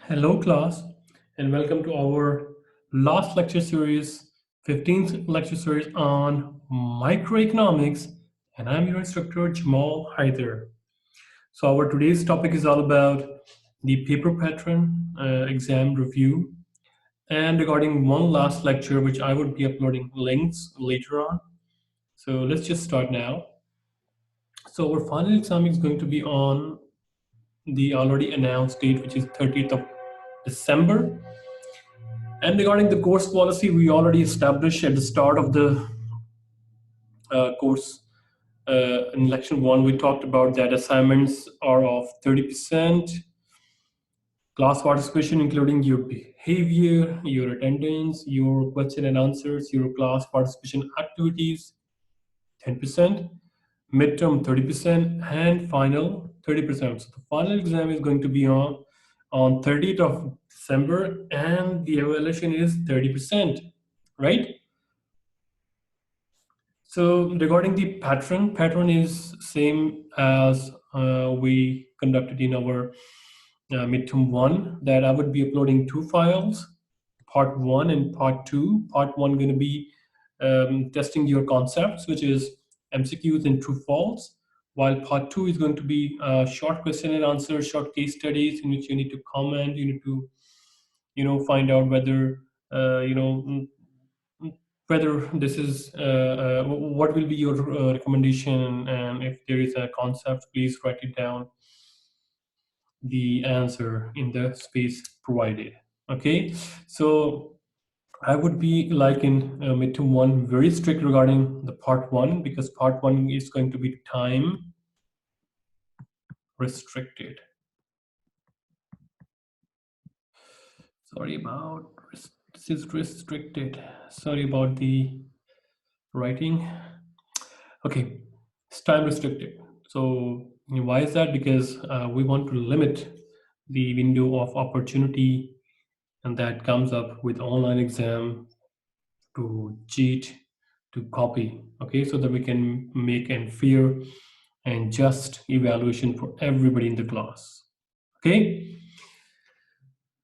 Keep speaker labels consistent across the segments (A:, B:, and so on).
A: Hello, class, and welcome to our last lecture series, 15th lecture series on microeconomics. And I'm your instructor, Jamal Haider. So, our today's topic is all about the paper pattern exam review and regarding one last lecture, which I would be uploading links later on. So, let's just start now. So, our final exam is going to be on the already announced date, which is 30th of December. And regarding the course policy, we already established at the start of the course in Lection 1, we talked about that assignments are of 30%, class participation including your behavior, your attendance, your question and answers, your class participation activities, 10%, midterm 30%, and final 30%. So the final exam is going to be on 30th of December, and the evaluation is 30%, right? So regarding the pattern is same as we conducted in our midterm one, that I would be uploading two files, part one and part two. Part one going to be testing your concepts, which is MCQs and true false, while part two is going to be short question and answer, short case studies in which you need to comment, you need to, find out whether, whether this is what will be your recommendation, and if there is a concept, please write it down, the answer in the space provided. Okay, so I would be like in midterm one very strict regarding the part one, because part one is going to be time restricted. Sorry about this is restricted. Sorry about the writing. Okay, it's time restricted. So why is that? Because we want to limit the window of opportunity, and that comes up with online exam, to cheat, to copy. Okay, so that we can make a fair and just evaluation for everybody in the class. Okay.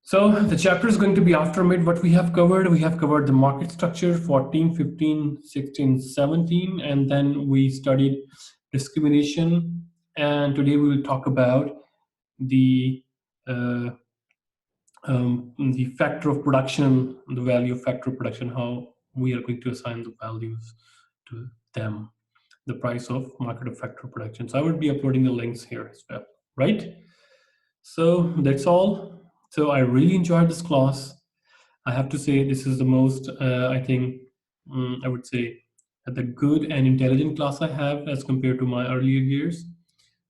A: So the chapter is going to be after mid. What we have covered the market structure 14, 15, 16, 17, and then we studied discrimination. And today we will talk about the factor of production, the value of factor of production, how we are going to assign the values to them, the price of market of factor of production. So I will be uploading the links here as well, right? So that's all. So I really enjoyed this class. I have to say this is the most, I think, I would say, the good and intelligent class I have as compared to my earlier years.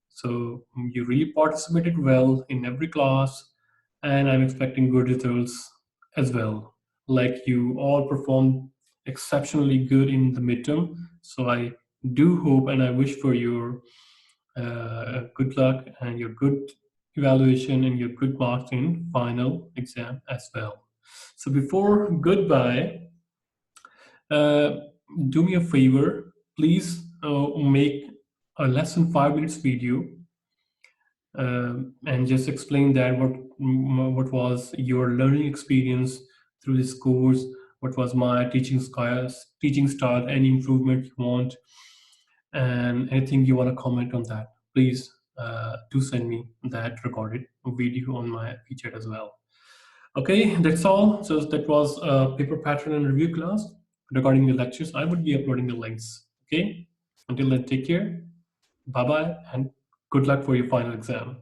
A: So you really participated well in every class, and I'm expecting good results as well. Like you all performed exceptionally good in the midterm. So I do hope and I wish for your good luck and your good evaluation and your good marks in final exam as well. So before goodbye, uh, do me a favor, please make a less than 5 minutes video and just explain that what was your learning experience through this course, what was my teaching style, any improvement you want, and anything you want to comment on that, please do send me that recorded video on my WeChat as well. Okay, that's all. So that was a paper pattern and review class. Regarding the lectures, I would be uploading the links. Okay, until then, take care, bye bye, and good luck for your final exam.